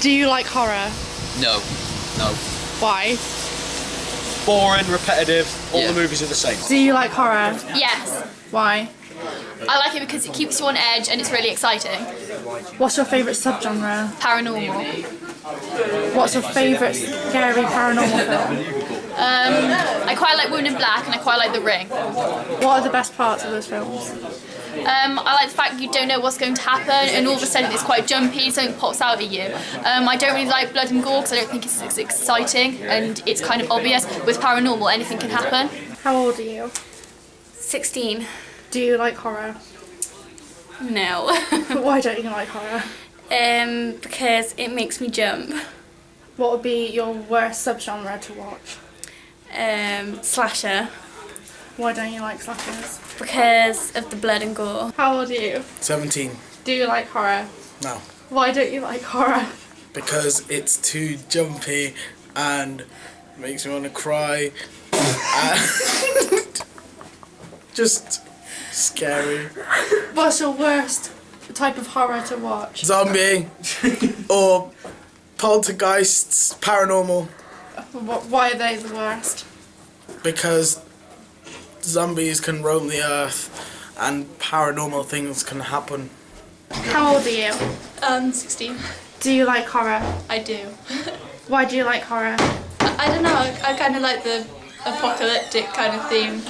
Do you like horror? No. No. Why? Boring, repetitive, all Yeah. the movies are the same. Do you like horror? Yes. Why? I like it because it keeps you on edge and it's really exciting. What's your favourite subgenre? Paranormal. What's your favourite scary paranormal film? I quite like Woman in Black and I quite like The Ring. What are the best parts of those films? I like the fact you don't know what's going to happen and all of a sudden it's quite jumpy, something pops out at you. I don't really like blood and gore because I don't think it's exciting and it's kind of obvious. With paranormal, anything can happen. How old are you? 16. Do you like horror? No. Why don't you like horror? Because it makes me jump. What would be your worst subgenre to watch? Slasher. Why don't you like slashers? Because of the blood and gore. How old are you? 17. Do you like horror? No. Why don't you like horror? Because it's too jumpy and makes me want to cry. And just scary. What's your worst type of horror to watch? Zombie or poltergeists, paranormal. Why are they the worst? Because zombies can roam the earth and paranormal things can happen. How old are you? 16. Do you like horror? I do. Why do you like horror? I don't know, I kind of like the apocalyptic kind of theme.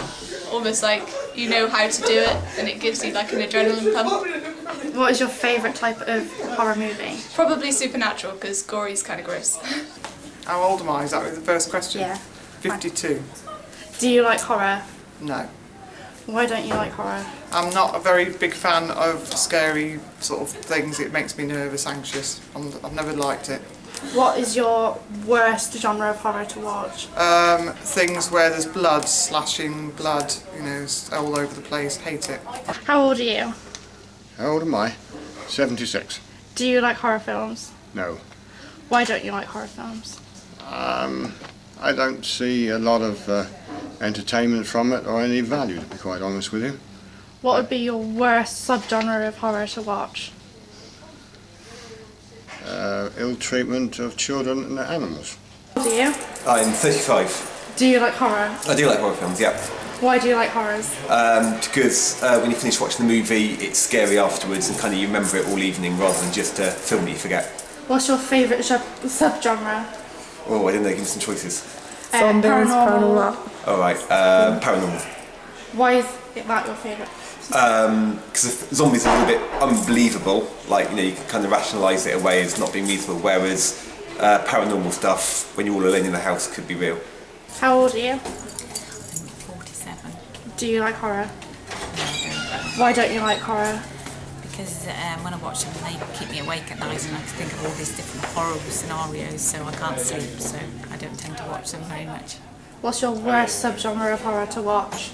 Almost like you know how to do it and it gives you like an adrenaline pump. What is your favourite type of horror movie? Probably Supernatural because gory's kind of gross. How old am I? Is that the first question? Yeah. 52. Do you like horror? No. Why don't you like horror? I'm not a very big fan of scary sort of things. It makes me nervous, anxious. I've never liked it. What is your worst genre of horror to watch? Things where there's blood, slashing blood, you know, all over the place. Hate it. How old are you? How old am I? 76. Do you like horror films? No. Why don't you like horror films? I don't see a lot of entertainment from it or any value, to be quite honest with you. What would be your worst subgenre of horror to watch? Ill treatment of children and animals. Do you? I'm 35. Do you like horror? I do like horror films, yeah. Why do you like horrors? Because when you finish watching the movie, it's scary afterwards and kind of you remember it all evening rather than just a film that you forget. What's your favourite subgenre? Oh, I didn't know, give me some choices. Zombies, paranormal. Alright, paranormal. Why is that your favourite? Because zombies are a little bit unbelievable, like, you know, you can kind of rationalise it away as not being reasonable, whereas paranormal stuff, when you're all alone in the house, could be real. How old are you? I'm 47. Do you like horror? No, I don't. Why don't you like horror? Because when I watch them, they keep me awake at night and I think of all these different horrible scenarios, so I can't sleep, so I don't tend to watch them very much. What's your worst subgenre of horror to watch?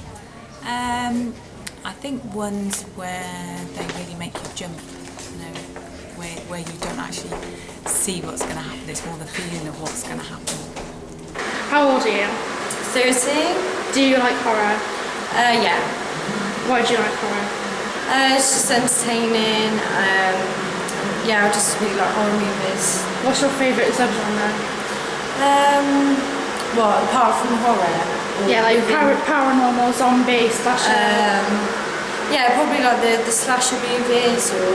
I think ones where they really make you jump, you know, where you don't actually see what's going to happen, it's more the feeling of what's going to happen. How old are you? 30? Do you like horror? Yeah. Why do you like horror? It's just entertaining. Yeah, I just really like horror movies. What's your favourite subgenre? What, apart from horror? Yeah, like paranormal, zombie, slasher. Yeah, probably like the slasher movies or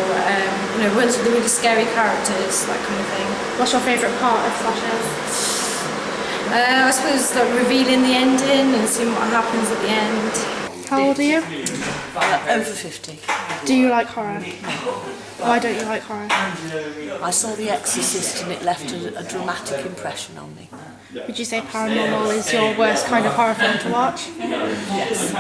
you know, ones with the really scary characters, that kind of thing. What's your favourite part of slashers? I suppose like revealing the ending and seeing what happens at the end. How old are you? Over 50. Do you like horror? Why don't you like horror? I saw The Exorcist and it left a dramatic impression on me. Would you say paranormal is your worst kind of horror film to watch? Yes.